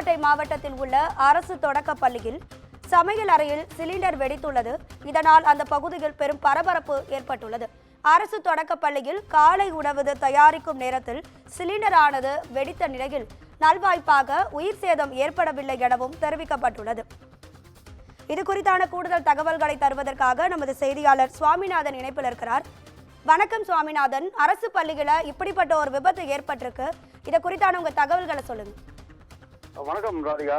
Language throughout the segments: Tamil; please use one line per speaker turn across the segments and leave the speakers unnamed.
புதுக்கோட்டை மாவட்டத்தில் உள்ள அரசு தொடக்க பள்ளியில் சமையல் அறையில் சிலிண்டர் வெடித்துள்ளது. இதனால் அந்த பகுதியில் பெரும் பரபரப்பு ஏற்பட்டுள்ளது. அரசு தொடக்க பள்ளியில் காலை உணவு தயாரிக்கும் நேரத்தில் சிலிண்டர் ஆனது வெடித்த நிலையில் நல்வாய்ப்பாக உயிர் சேதம் ஏற்படவில்லை எனவும் தெரிவிக்கப்பட்டுள்ளது. இது குறித்தான கூடுதல் தகவல்களை தருவதற்காக நமது செய்தியாளர் சுவாமிநாதன் இணைப்பில் இருக்கிறார். வணக்கம் சுவாமிநாதன், அரசு பள்ளியில இப்படிப்பட்ட ஒரு விபத்து ஏற்பட்டிருக்கு, இதை குறித்தான உங்க தகவல்களை சொல்லுங்க.
வணக்கம் ராதிகா.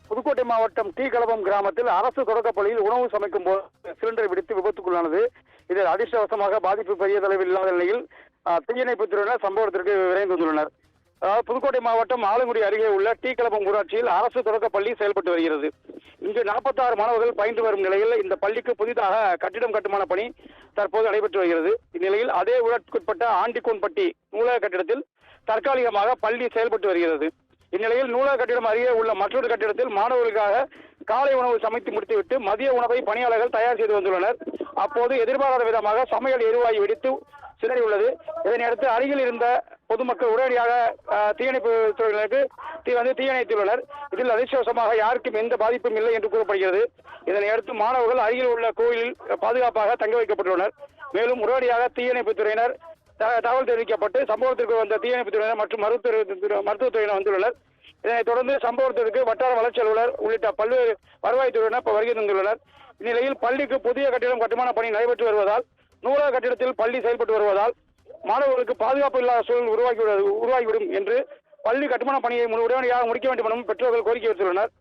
புதுக்கோட்டை மாவட்டம் டி கலபம் கிராமத்தில் அரசு தொடக்க பள்ளியில் உணவு சமைக்கும் போது சிலிண்டர் வெடித்து விபத்துக்குள்ளானது. இதில் அதிர்ஷ்டவசமாக பாதிப்பு பெரிய அளவில் இல்லாத நிலையில் தீயணைப்பு துறையினர் சம்பவத்திற்கு விரைந்து வந்துள்ளனர். புதுக்கோட்டை மாவட்டம் ஆலங்குடி அருகே உள்ள டி கலபம் ஊராட்சியில் அரசு தொடக்க பள்ளி செயல்பட்டு வருகிறது. இங்கு 46 மாணவர்கள் பயின்று வரும் நிலையில் இந்த பள்ளிக்கு புதிதாக கட்டிடம் கட்டுமான பணி தற்போது நடைபெற்று வருகிறது. இந்நிலையில் அதே ஊராட்சிக்குட்பட்ட ஆண்டிக்கோன்பட்டி நூலக கட்டிடத்தில் தற்காலிகமாக பள்ளி செயல்பட்டு வருகிறது. இந்நிலையில் நூலக கட்டிடம் அருகே உள்ள மற்றொரு கட்டிடத்தில் மாணவர்களுக்காக காலை உணவு சமைத்து முடித்துவிட்டு மதிய உணவை பணியாளர்கள் தயார் செய்து வந்துள்ளனர். அப்போது எதிர்பாராத விதமாக சமையல் எரிவாயு வெடித்து சிதறியுள்ளது. இதனையடுத்து அருகில் இருந்த பொதுமக்கள் உடனடியாக தீயணைப்பு துறையினருக்கு தீயணைத்துள்ளனர். இதில் அதிர்ஷ்டவசமாக யாருக்கும் எந்த பாதிப்பும் இல்லை என்று கூறப்படுகிறது. இதனையடுத்து மாணவர்கள் அருகில் உள்ள கோயிலில் பாதுகாப்பாக தங்க வைக்கப்பட்டுள்ளனர். மேலும் உடனடியாக தீயணைப்பு துறையினர் தகவல் தெரிவிக்கப்பட்டு சம்பவத்திற்கு வந்த தீயணைப்பு துறையினர் மற்றும் மருத்துவத்துறையினர் வந்துள்ளனர். இதனைத் தொடர்ந்து சம்பவத்திற்கு வட்டார வளர்ச்சி அலுவலர் உள்ளிட்ட பல்வேறு வருவாய்த்துறையினர் வருகை தந்துள்ளனர். இந்நிலையில் பள்ளிக்கு புதிய கட்டிடம் கட்டுமான பணி நடைபெற்று வருவதால் நூலக கட்டிடத்தில் பள்ளி செயல்பட்டு வருவதால் மாணவர்களுக்கு பாதுகாப்பு இல்லாத சூழல் உருவாகிவிடும் என்று பள்ளி கட்டுமான பணியை உடனடியாக முடிக்க வேண்டும் எனவும் பெற்றோர்கள் கோரிக்கை வைத்துள்ளனர்.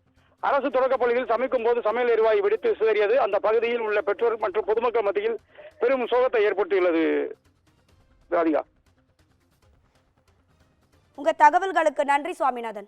அரசு தொடக்கப் பள்ளியில் சமைக்கும் போது சமையல் எரிவாயு வெடித்து சிதறியது அந்த பகுதியில் உள்ள பெற்றோர் மற்றும் பொதுமக்கள் மத்தியில் பெரும் சோகத்தை ஏற்படுத்தியுள்ளது. ராதிகா,
உங்க தகவல்களுக்கு நன்றி சுவாமிநாதன்.